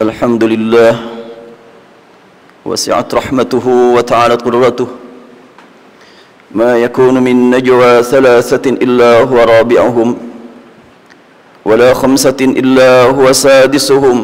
الحمد لله وسعت رحمته وتعالت قدرته ما يكون من نجوى ثلاثة إلا هو رابعهم ولا خمسة إلا هو سادسهم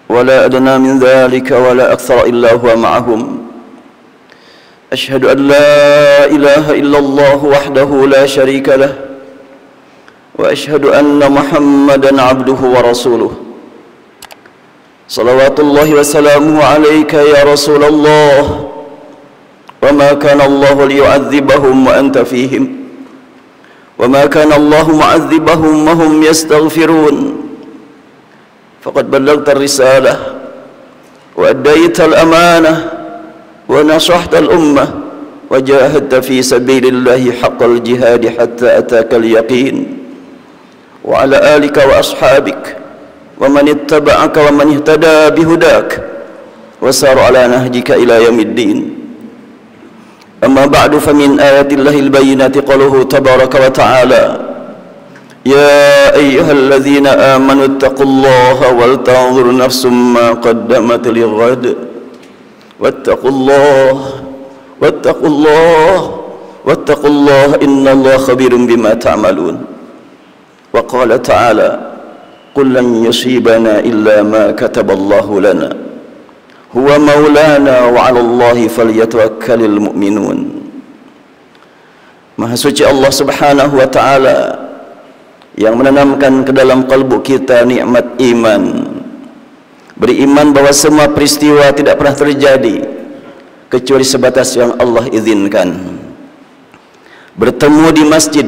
ولا أدنى من ذلك ولا أكثر إلا هو معهم أشهد أن لا إله إلا الله وحده لا شريك له وأشهد أن محمدًا عبده ورسوله صلوات الله وسلامه عليك يا رسول الله وما كان الله ليعذبهم وأنت فيهم وما كان الله معذبهم وهم يستغفرون فقد بلغت الرسالة وأديت الأمانة ونصحت الأمة وجاهدت في سبيل الله حق الجهاد حتى أتاك اليقين وعلى آلك وأصحابك ومن اتبعك ومن اهتدى بهداك وسار على نهجك إلى يوم الدين أما بعد فمن آيات الله البينات قوله تبارك وتعالى يا أيها الذين آمنوا اتقوا الله ولتنظر نفس ما قدمت لغد واتقوا الله إن الله خبير بما تعملون وقال تعالى قل لن يصيبنا إلا ما كتب الله لنا هو مولانا وعلى الله فليتوكل المؤمنون. Maha suci Allah Subhanahu wa taala yang menanamkan ke dalam kalbu kita nikmat iman, beriman bahwa semua peristiwa tidak pernah terjadi kecuali sebatas yang Allah izinkan. Bertemu di masjid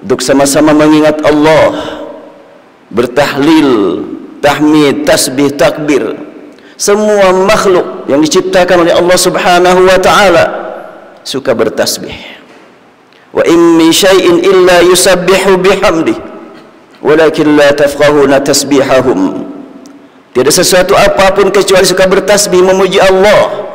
untuk sama-sama mengingat Allah, bertahlil, tahmid, tasbih, takbir. Semua makhluk yang diciptakan oleh Allah Subhanahu wa taala suka bertasbih. Wa in min syai'in illa yusabbihu bihamdih walakin la tafqahuna tasbihahum. Tiada sesuatu apapun kecuali suka bertasbih memuji Allah.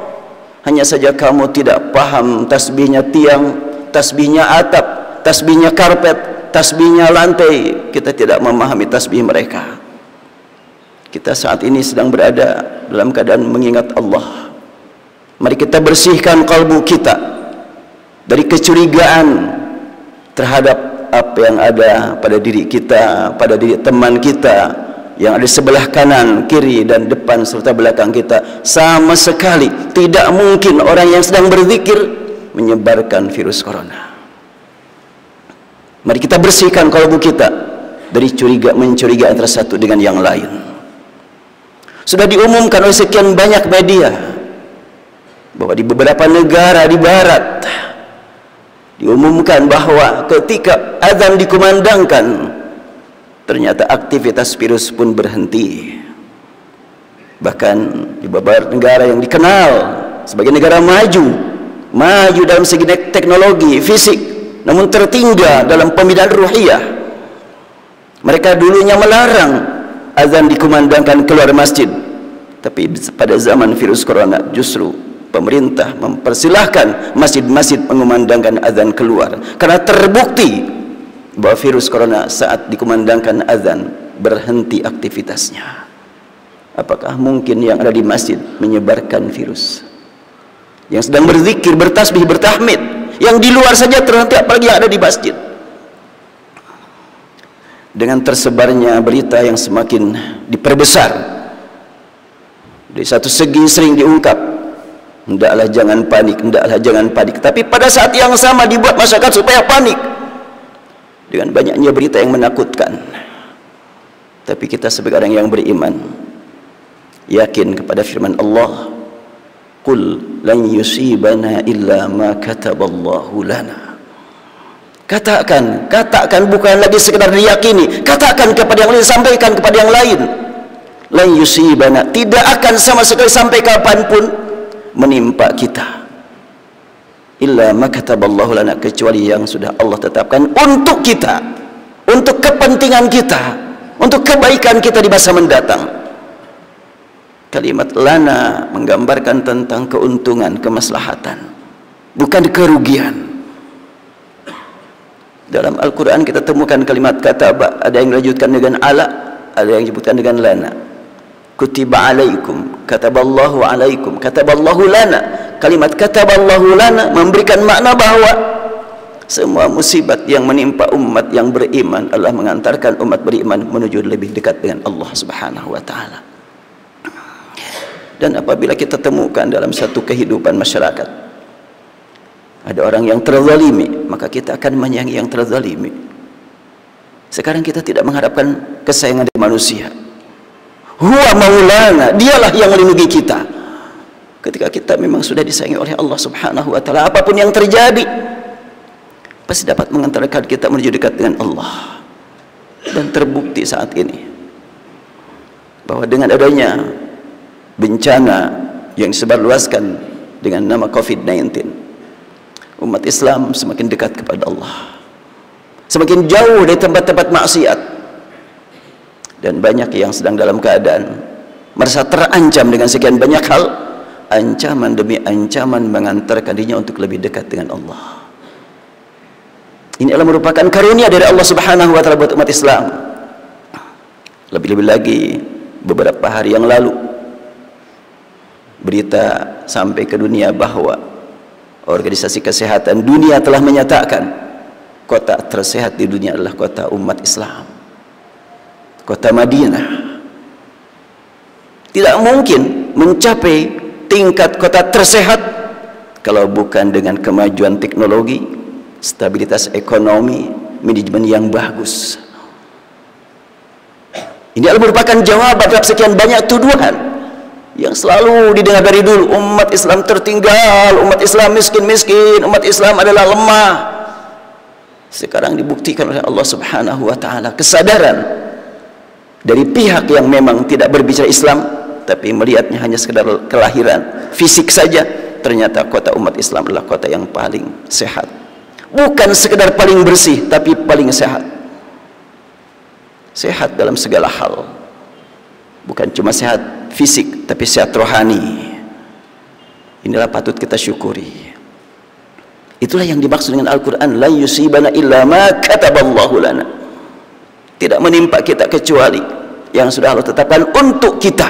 Hanya saja kamu tidak paham tasbihnya tiang, tasbihnya atap, tasbihnya karpet, tasbihnya lantai. Kita tidak memahami tasbih mereka. Kita saat ini sedang berada dalam keadaan mengingat Allah. Mari kita bersihkan kalbu kita dari kecurigaan terhadap apa yang ada pada diri kita, pada diri teman kita yang ada sebelah kanan, kiri dan depan serta belakang kita. Sama sekali tidak mungkin orang yang sedang berzikir menyebarkan virus corona. Mari kita bersihkan kalbu kita dari mencurigai antara satu dengan yang lain. Sudah diumumkan oleh sekian banyak media bahwa di beberapa negara di barat diumumkan bahwa ketika azan dikumandangkan ternyata aktivitas virus pun berhenti. Bahkan di beberapa negara yang dikenal sebagai negara maju dalam segi teknologi, fisik, namun tertinggal dalam pembinaan ruhiyah. Mereka dulunya melarang azan dikumandangkan keluar masjid, tapi pada zaman virus corona justru pemerintah mempersilahkan masjid-masjid mengumandangkan azan keluar karena terbukti bahwa virus corona saat dikumandangkan azan berhenti aktivitasnya. Apakah mungkin yang ada di masjid menyebarkan virus? Yang sedang berzikir, bertasbih, bertahmid, yang di luar saja terhenti, apalagi yang ada di masjid. Dengan tersebarnya berita yang semakin diperbesar, dari satu segi sering diungkap, hendaklah jangan panik, tapi pada saat yang sama dibuat masyarakat supaya panik dengan banyaknya berita yang menakutkan. Tapi kita sebagai orang yang beriman yakin kepada firman Allah, qul lan yusibana illa ma kataballahu lana. Katakan bukan lagi sekedar diyakini, katakan kepada yang lain, sampaikan kepada yang lain. Lan yusibana, tidak akan sama sekali sampai kapanpun menimpa kita illa ma kataballahu lana, kecuali yang sudah Allah tetapkan untuk kita, untuk kepentingan kita, untuk kebaikan kita di masa mendatang. Kalimat lana menggambarkan tentang keuntungan, kemaslahatan, bukan kerugian. Dalam Al-Quran kita temukan kalimat kataba, ada yang dilanjutkan dengan ala, ada yang disebutkan dengan lana. Kutiba alaikum, kataballahu alaikum, kataballahu lana. Kalimat kataballahu lana memberikan makna bahwa semua musibat yang menimpa umat yang beriman adalah mengantarkan umat beriman menuju lebih dekat dengan Allah Subhanahu wa taala. Dan apabila kita temukan dalam satu kehidupan masyarakat ada orang yang terzalimi, maka kita akan menyayangi yang terzalimi. Sekarang kita tidak mengharapkan kesayangan dari manusia. Huwa maulana, dialah yang melindungi kita. Ketika kita memang sudah disayangi oleh Allah Subhanahu wa taala, apapun yang terjadi pasti dapat mengantarkan kita menuju dekat dengan Allah. Dan terbukti saat ini bahwa dengan adanya bencana yang disebarluaskan dengan nama COVID-19, umat Islam semakin dekat kepada Allah, semakin jauh dari tempat-tempat maksiat. Dan banyak yang sedang dalam keadaan merasa terancam dengan sekian banyak hal, ancaman demi ancaman mengantarkan dirinya untuk lebih dekat dengan Allah. Ini adalah merupakan karunia dari Allah Subhanahu wa taala buat umat Islam. Lebih-lebih lagi beberapa hari yang lalu berita sampai ke dunia bahwa Organisasi Kesehatan Dunia telah menyatakan kota tersehat di dunia adalah kota umat Islam, kota Madinah. Tidak mungkin mencapai tingkat kota tersehat kalau bukan dengan kemajuan teknologi, stabilitas ekonomi, manajemen yang bagus. Ini adalah merupakan jawaban terhadap sekian banyak tuduhan yang selalu didengar dari dulu. Umat Islam tertinggal, umat Islam miskin-miskin, umat Islam adalah lemah. Sekarang dibuktikan oleh Allah Subhanahu wa taala kesadaran dari pihak yang memang tidak berbicara Islam tapi melihatnya hanya sekedar kelahiran fisik saja. Ternyata kota umat Islam adalah kota yang paling sehat, bukan sekedar paling bersih tapi paling sehat. Sehat dalam segala hal, bukan cuma sehat fisik tapi sehat rohani. Inilah patut kita syukuri. Itulah yang dimaksud dengan Al-Quran, la yusibana illa ma kataballahu lana. Tidak menimpa kita kecuali yang sudah Allah tetapkan untuk kita.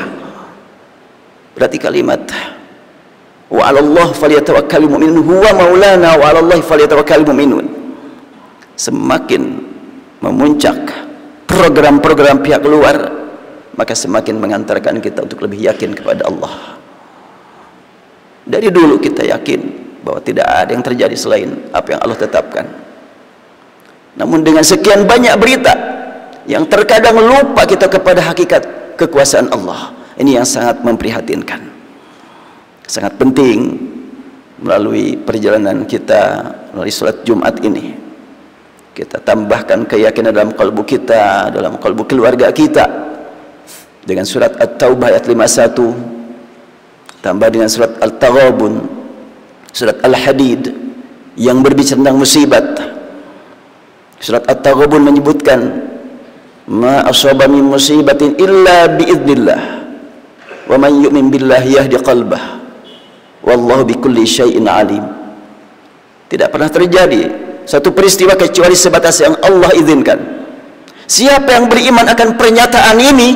Berarti kalimat wa 'alallahi falyatawakkalul mu'minun, huwa maulana wa 'alallahi falyatawakkalul mu'minun, semakin memuncak program-program pihak luar, maka semakin mengantarkan kita untuk lebih yakin kepada Allah. Dari dulu kita yakin bahwa tidak ada yang terjadi selain apa yang Allah tetapkan. Namun dengan sekian banyak berita yang terkadang lupa kita kepada hakikat kekuasaan Allah, ini yang sangat memprihatinkan. Sangat penting melalui perjalanan kita melalui salat Jumat ini, kita tambahkan keyakinan dalam kalbu kita, dalam kalbu keluarga kita dengan surat At-Taubah ayat 51, tambah dengan surat Al-Taghabun, surat Al-Hadid yang berbicara tentang musibat. Surat At-Taghabun menyebutkan ma asaba min musibatin illa biidznillah wa man yu'min billahi yahdi qalbah wallahu bikulli syai'in alim. Tidak pernah terjadi satu peristiwa kecuali sebatas yang Allah izinkan. Siapa yang beriman akan pernyataan ini,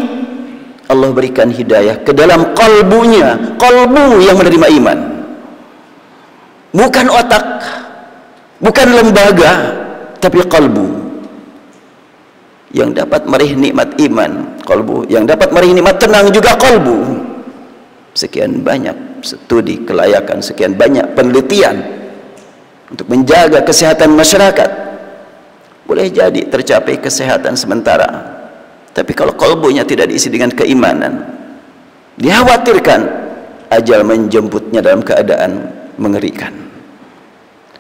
Allah berikan hidayah ke dalam kalbunya, kalbu yang menerima iman, bukan otak, bukan lembaga, tapi kalbu yang dapat meraih nikmat iman, kalbu yang dapat meraih nikmat tenang juga kalbu. Sekian banyak studi kelayakan, sekian banyak penelitian untuk menjaga kesehatan masyarakat. Boleh jadi tercapai kesehatan sementara, tapi kalau kalbunya tidak diisi dengan keimanan, dikhawatirkan ajal menjemputnya dalam keadaan mengerikan.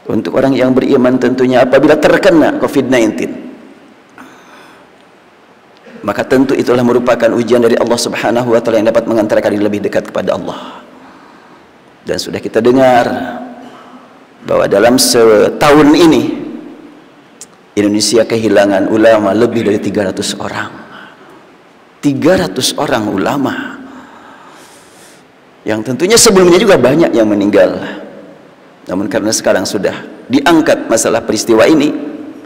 Untuk orang yang beriman tentunya apabila terkena COVID-19, maka tentu itulah merupakan ujian dari Allah Subhanahu wa taala yang dapat mengantarkan diri lebih dekat kepada Allah. Dan sudah kita dengar bahwa dalam setahun ini Indonesia kehilangan ulama lebih dari 300 orang. 300 orang ulama yang tentunya sebelumnya juga banyak yang meninggal. Namun karena sekarang sudah diangkat masalah peristiwa ini,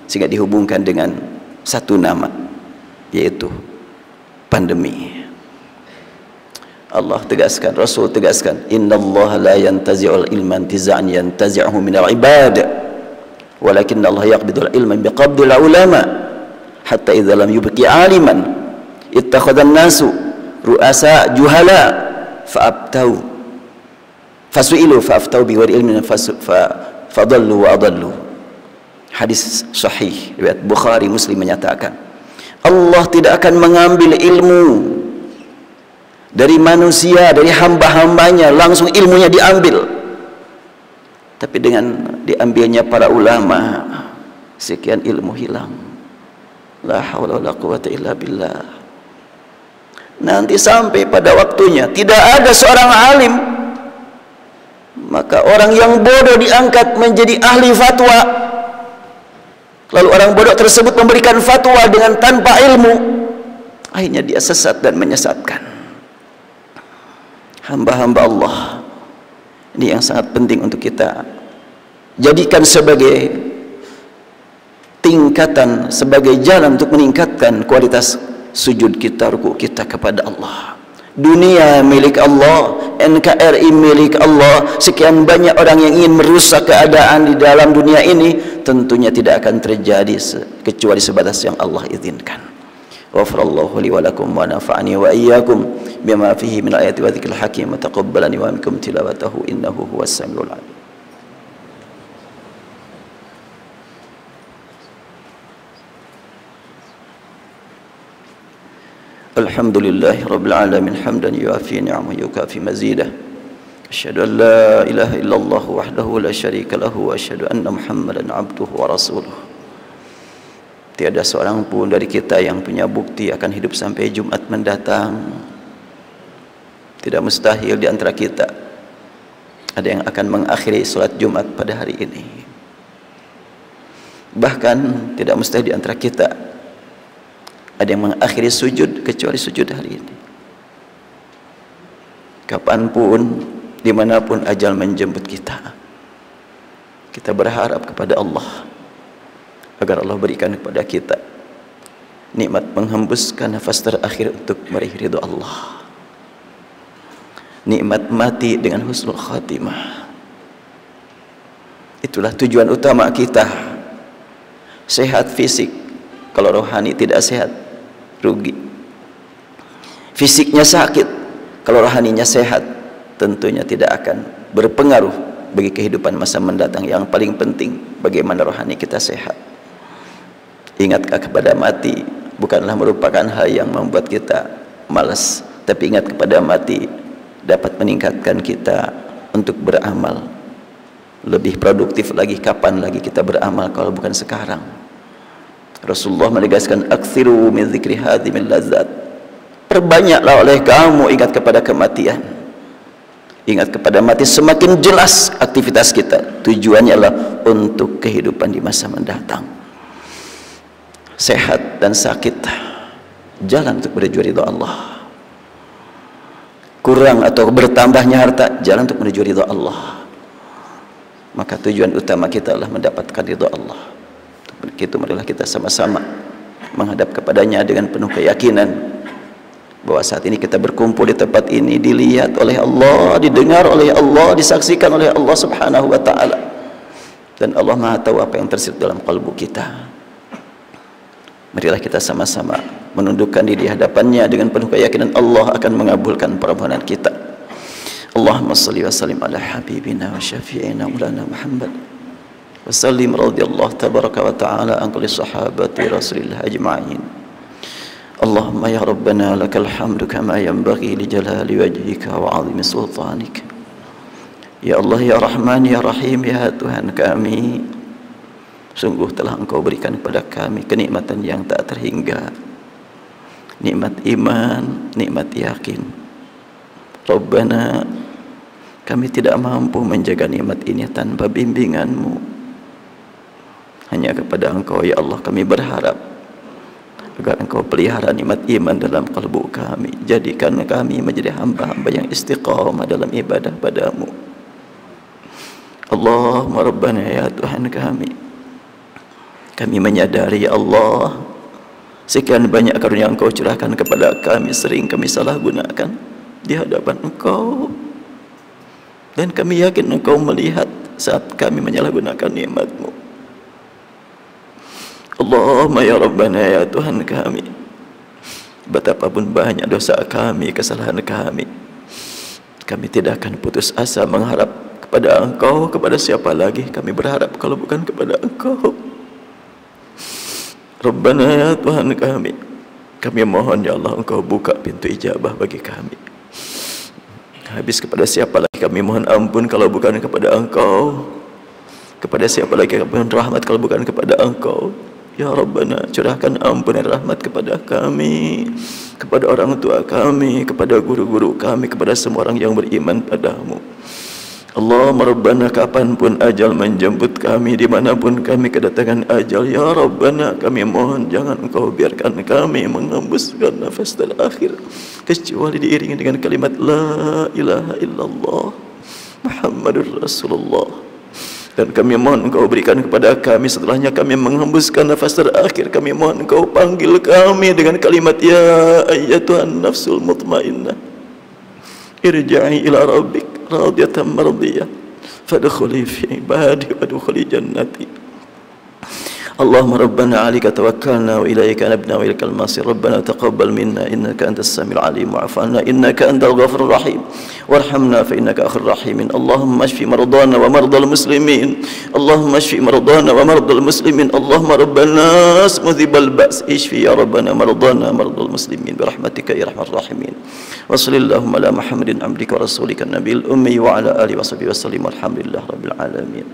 sehingga dihubungkan dengan satu nama, yaitu pandemi. Allah tegaskan, Rasul tegaskan, innallaha la yantazi'ul ilma intiza'an yantazi'uhu minal ibad walakin Allah yaqbidul ilma biqabdil ulama hatta idza lam yubqi aliman ittakhadhan nasu ru'asa juhala fa'abtau fasu'ilu fa'aftau bighayri ilmin fadallu wa adallu. Hadis sahih riwayat Bukhari, Muslim menyatakan Allah tidak akan mengambil ilmu dari manusia, dari hamba-hambanya langsung ilmunya diambil, tapi dengan diambilnya para ulama sekian ilmu hilang. La haula wala quwata illa billah. Nanti sampai pada waktunya tidak ada seorang alim, maka orang yang bodoh diangkat menjadi ahli fatwa, lalu orang bodoh tersebut memberikan fatwa dengan tanpa ilmu, akhirnya dia sesat dan menyesatkan. Hamba-hamba Allah ini yang sangat penting untuk kita jadikan sebagai tingkatan, sebagai jalan untuk meningkatkan kualitas sujud kita, ruku kita kepada Allah. Dunia milik Allah, NKRI milik Allah. Sekian banyak orang yang ingin merusak keadaan di dalam dunia ini, tentunya tidak akan terjadi kecuali sebatas yang Allah izinkan. Ghafarallahu li wa lakum wa nafa'ani wa iyyakum bima fihi min ayati wa dzikril hakim wa taqabbalani wa minkum tilawatahu innahu huwas samiul alim. Alhamdulillahi rabbil alamin hamdan yuafi ni'amahu yukafi mazidah. Asyhadu an la ilaha illallah wahdahu la syarika lahu wa asyhadu anna Muhammadan abduhu wa rasuluh. Tiada seorang pun dari kita yang punya bukti akan hidup sampai Jumat mendatang. Tidak mustahil di antara kita ada yang akan mengakhiri salat Jumat pada hari ini. Bahkan tidak mustahil di antara kita ada yang mengakhiri sujud kecuali sujud hari ini. Kapanpun, dimanapun ajal menjemput kita, kita berharap kepada Allah agar Allah berikan kepada kita nikmat menghembuskan nafas terakhir untuk meraih ridha Allah, nikmat mati dengan husnul khatimah. Itulah tujuan utama kita. Sehat fisik, kalau rohani tidak sehat rugi. Fisiknya sakit, kalau rohaninya sehat tentunya tidak akan berpengaruh bagi kehidupan masa mendatang. Yang paling penting bagaimana rohani kita sehat. Ingatkah kepada mati bukanlah merupakan hal yang membuat kita malas, tapi ingat kepada mati dapat meningkatkan kita untuk beramal lebih produktif lagi. Kapan lagi kita beramal kalau bukan sekarang? Rasulullah menegaskan aktsiru min dzikri hadimil ladzat. Perbanyaklah oleh kamu ingat kepada kematian. Ingat kepada mati, semakin jelas aktivitas kita. Tujuannya adalah untuk kehidupan di masa mendatang. Sehat dan sakit, jalan untuk menuju ridha Allah. Kurang atau bertambahnya harta, jalan untuk menuju ridha Allah. Maka tujuan utama kita adalah mendapatkan ridha Allah. Untuk itu marilah kita sama-sama menghadap kepadanya dengan penuh keyakinan bahwa saat ini kita berkumpul di tempat ini dilihat oleh Allah, didengar oleh Allah, disaksikan oleh Allah Subhanahu wa taala. Dan Allah Maha tahu apa yang tersirat dalam kalbu kita. Marilah kita sama-sama menundukkan diri di hadapannya dengan penuh keyakinan Allah akan mengabulkan permohonan kita. Allahumma salli wa sallim ala habibina wa syafi'ina maulana Muhammad wa sallim radhiyallahu tabaraka wa ta'ala an kulli sahabati Rasulillah ajma'in. Allahumma ya Rabbana lakal hamdu kama yanbaghi li jalali wajhika wa 'azimi sultanik. Ya Allah ya Rahman ya Rahim ya Tuhan kami, sungguh telah Engkau berikan kepada kami kenikmatan yang tak terhingga, nikmat iman, nikmat yakin. Rabbana, kami tidak mampu menjaga nikmat ini tanpa bimbingan-Mu. Hanya kepada Engkau ya Allah kami berharap agar Engkau pelihara nikmat iman dalam kalbu kami. Jadikan kami menjadi hamba-hamba yang istiqamah dalam ibadah padamu. Allahumma Rabbana ya Tuhan kami menyadari ya Allah Sekian banyak karunia Engkau curahkan kepada kami, sering kami salah gunakan di hadapan Engkau. Dan kami yakin Engkau melihat saat kami menyalahgunakan nikmat-Mu. Allahumma ya Rabbana, ya Tuhan kami, betapapun banyak dosa kami, kesalahan kami, kami tidak akan putus asa mengharap kepada Engkau. Kepada siapa lagi kami berharap kalau bukan kepada Engkau? Rabbana, ya Tuhan kami mohon ya Allah, Engkau buka pintu ijabah bagi kami. Habis kepada siapa lagi kami mohon ampun kalau bukan kepada Engkau? Kepada siapa lagi kami mohon rahmat kalau bukan kepada Engkau? Ya Rabbana, curahkan ampun dan rahmat kepada kami, kepada orang tua kami, kepada guru-guru kami, kepada semua orang yang beriman padamu. Allahumma Rabbana, kapanpun ajal menjemput kami, dimanapun kami kedatangan ajal, ya Rabbana, kami mohon jangan Engkau biarkan kami menghembuskan nafas terakhir kecuali diiringi dengan kalimat La ilaha illallah Muhammadur Rasulullah. Dan kami mohon Engkau berikan kepada kami setelahnya kami menghembuskan nafas terakhir, kami mohon Engkau panggil kami dengan kalimat Ya ayyatuhan nafsul mutmainnah, irja'i ila rabbik radiyatan mardiyah fadkhuli fi ibadi wadkhuli jannati. Allahumma Rabbana alika tawakkalna wa ilaika nabna wa ilaikal masir. Rabbana taqabbal minna innaka antas samiul alim wa'fu anna innaka antal ghafurur rahim warhamna fa innaka akhir rahimin. Allahumma ashfi mardana wa mardal muslimin. Allahumma ashfi mardana wa mardal muslimin. Allahumma Rabbana mudhibal ba's ishfi ya Rabbana mardana mardal muslimin birahmatika ya arhamar rahimin. Wa sallallahu ala Muhammadin abdika wa rasulika nabiyil ummi wa ala alihi wa sahbihi wasallim walhamdulillahi rabbil alamin.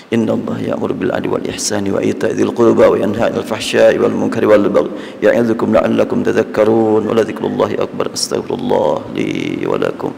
Inna Allah ya'muru bil 'adli wal ihsani wa ita'i dzil qurba wa yanha 'anil fahsya'i wal munkari wal baghi ya'idzukum la'allakum tadhakkarun wa la dzikrullahi akbar. Astaghfirullah li wa lakum.